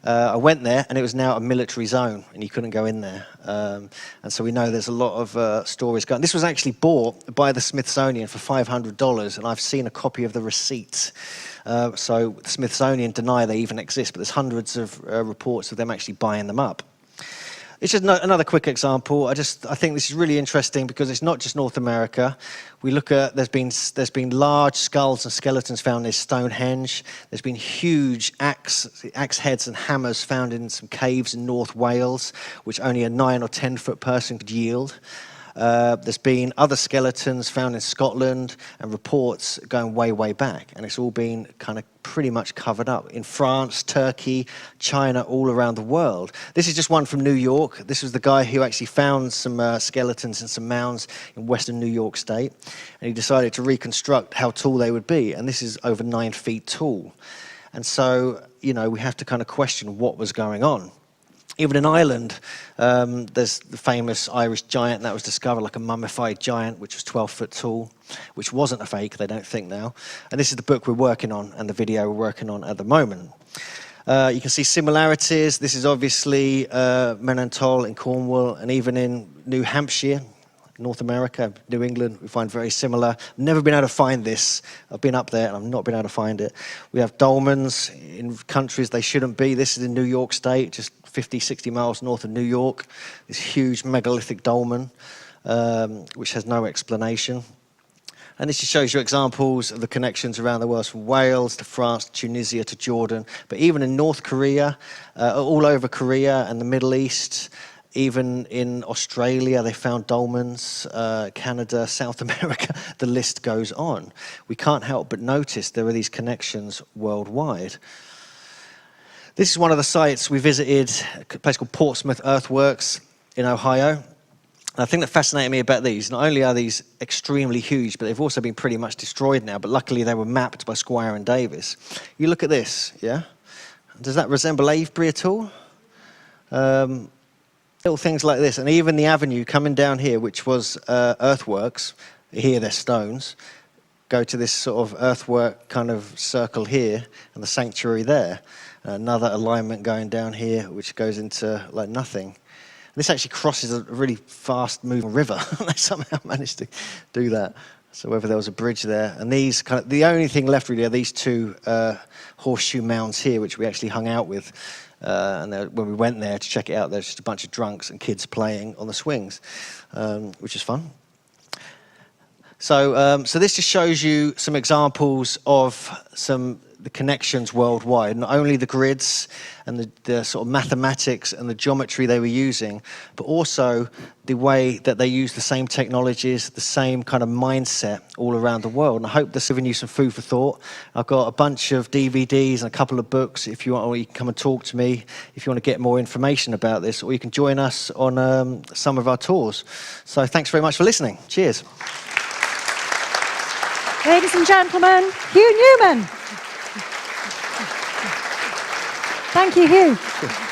I went there, and it was now a military zone, and you couldn't go in there. And so we know there's a lot of stories going. This was actually bought by the Smithsonian for $500, and I've seen a copy of the receipt. So the Smithsonian deny they even exist, but there's hundreds of reports of them actually buying them up. It's just another quick example. I think this is really interesting because it's not just North America. We look at there's been large skulls and skeletons found in Stonehenge. There's been huge axe heads and hammers found in some caves in North Wales, which only a 9 or 10 foot person could yield. There's been other skeletons found in Scotland and reports going way, way back. And it's all been kind of pretty much covered up in France, Turkey, China, all around the world. This is just one from New York. This was the guy who actually found some skeletons and some mounds in western New York State. And he decided to reconstruct how tall they would be. And this is over 9 feet tall. And so, we have to kind of question what was going on. Even in Ireland, there's the famous Irish giant that was discovered, like a mummified giant, which was 12 foot tall, which wasn't a fake, they don't think now. And this is the book we're working on and the video we're working on at the moment. You can see similarities. This is obviously Menantol in Cornwall, and even in New Hampshire, North America, New England, we find very similar. I've never been able to find this. I've been up there and I've not been able to find it. We have dolmens in countries they shouldn't be. This is in New York State, just 50, 60 miles north of New York. This huge megalithic dolmen, which has no explanation. And this just shows you examples of the connections around the world, from Wales to France, to Tunisia to Jordan. But even in North Korea, all over Korea and the Middle East, even in Australia, they found dolmens, Canada, South America, the list goes on. We can't help but notice there are these connections worldwide. This is one of the sites we visited, a place called Portsmouth Earthworks in Ohio. And the thing that fascinated me about these, not only are these extremely huge, but they've also been pretty much destroyed now, but luckily they were mapped by Squire and Davis. You look at this, yeah? Does that resemble Avebury at all? Little things like this, and even the avenue coming down here, which was earthworks, here they're stones, go to this sort of earthwork kind of circle here, and the sanctuary there. Another alignment going down here, which goes into like nothing. This actually crosses a really fast-moving river. They somehow managed to do that. So whether there was a bridge there, and these the only thing left really are these 2 horseshoe mounds here, which we actually hung out with. And when we went there to check it out, there's just a bunch of drunks and kids playing on the swings, which is fun. So this just shows you some examples of the connections worldwide, not only the grids and the sort of mathematics and the geometry they were using, but also the way that they use the same technologies, the same kind of mindset all around the world. And I hope this has given you some food for thought. I've got a bunch of DVDs and a couple of books if you want, or you can come and talk to me if you want to get more information about this, or you can join us on some of our tours. So thanks very much for listening. Cheers. Ladies and gentlemen, Hugh Newman. Thank you, Hugh.